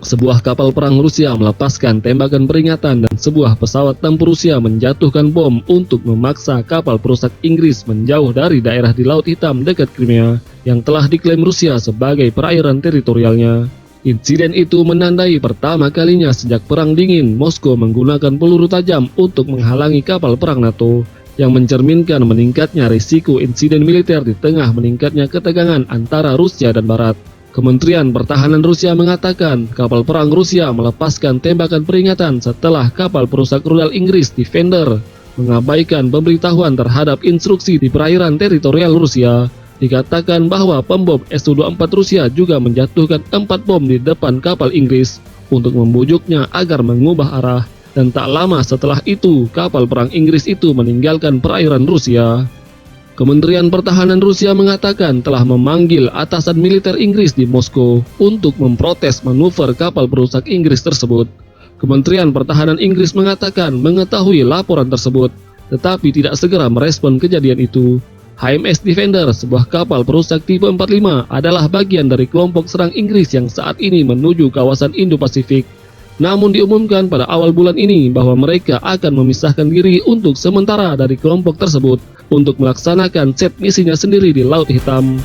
Sebuah kapal perang Rusia melepaskan tembakan peringatan dan sebuah pesawat tempur Rusia menjatuhkan bom untuk memaksa kapal perusak Inggris menjauh dari daerah di Laut Hitam dekat Crimea yang telah diklaim Rusia sebagai perairan teritorialnya. Insiden itu menandai pertama kalinya sejak Perang Dingin Moskow menggunakan peluru tajam untuk menghalangi kapal perang NATO, yang mencerminkan meningkatnya risiko insiden militer di tengah meningkatnya ketegangan antara Rusia dan Barat. Kementerian Pertahanan Rusia mengatakan kapal perang Rusia melepaskan tembakan peringatan setelah kapal perusak rudal Inggris Defender mengabaikan pemberitahuan terhadap instruksi di perairan teritorial Rusia. Dikatakan bahwa pembom Su-24 Rusia juga menjatuhkan 4 bom di depan kapal Inggris untuk membujuknya agar mengubah arah, dan tak lama setelah itu kapal perang Inggris itu meninggalkan perairan Rusia. Kementerian Pertahanan Rusia mengatakan telah memanggil atasan militer Inggris di Moskow untuk memprotes manuver kapal perusak Inggris tersebut. Kementerian Pertahanan Inggris mengatakan mengetahui laporan tersebut, tetapi tidak segera merespon kejadian itu. HMS Defender, sebuah kapal perusak tipe 45, adalah bagian dari kelompok serang Inggris yang saat ini menuju kawasan Indo-Pasifik. Namun diumumkan pada awal bulan ini bahwa mereka akan memisahkan diri untuk sementara dari kelompok tersebut untuk melaksanakan set misinya sendiri di Laut Hitam.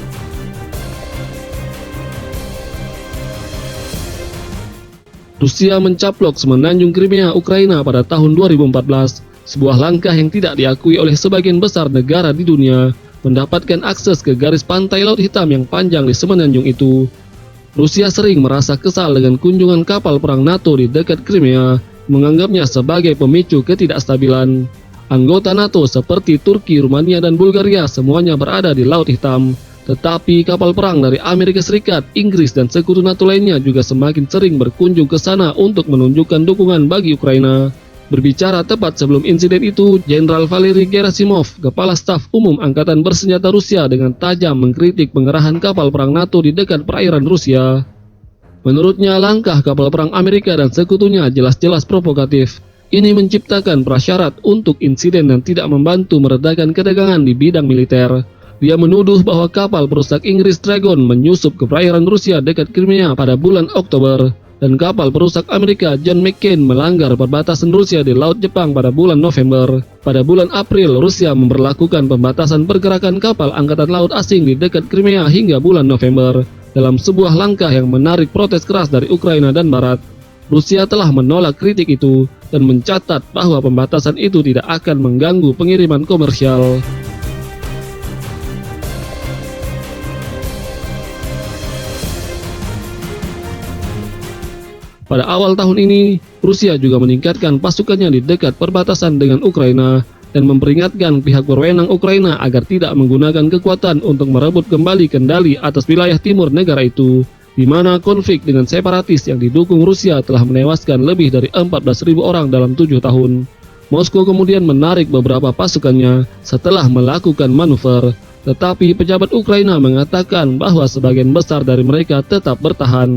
Rusia mencaplok semenanjung Crimea, Ukraina pada tahun 2014, sebuah langkah yang tidak diakui oleh sebagian besar negara di dunia, mendapatkan akses ke garis pantai Laut Hitam yang panjang di semenanjung itu. Rusia sering merasa kesal dengan kunjungan kapal perang NATO di dekat Crimea, menganggapnya sebagai pemicu ketidakstabilan. Anggota NATO seperti Turki, Rumania, dan Bulgaria semuanya berada di Laut Hitam. Tetapi kapal perang dari Amerika Serikat, Inggris, dan sekutu NATO lainnya juga semakin sering berkunjung ke sana untuk menunjukkan dukungan bagi Ukraina. Berbicara tepat sebelum insiden itu, Jenderal Valery Gerasimov, Kepala Staf Umum Angkatan Bersenjata Rusia, dengan tajam mengkritik pengerahan kapal perang NATO di dekat perairan Rusia. Menurutnya, langkah kapal perang Amerika dan sekutunya jelas-jelas provokatif. Ini menciptakan prasyarat untuk insiden dan tidak membantu meredakan ketegangan di bidang militer. Dia menuduh bahwa kapal perusak Inggris Dragon menyusup ke perairan Rusia dekat Crimea pada bulan Oktober, dan kapal perusak Amerika John McCain melanggar perbatasan Rusia di Laut Jepang pada bulan November. Pada bulan April, Rusia memberlakukan pembatasan pergerakan kapal angkatan laut asing di dekat Crimea hingga bulan November, dalam sebuah langkah yang menarik protes keras dari Ukraina dan Barat. Rusia telah menolak kritik itu dan mencatat bahwa pembatasan itu tidak akan mengganggu pengiriman komersial. Pada awal tahun ini, Rusia juga meningkatkan pasukannya di dekat perbatasan dengan Ukraina dan memperingatkan pihak berwenang Ukraina agar tidak menggunakan kekuatan untuk merebut kembali kendali atas wilayah timur negara itu, di mana konflik dengan separatis yang didukung Rusia telah menewaskan lebih dari 14.000 orang dalam 7 tahun. Moskow kemudian menarik beberapa pasukannya setelah melakukan manuver, tetapi pejabat Ukraina mengatakan bahwa sebagian besar dari mereka tetap bertahan.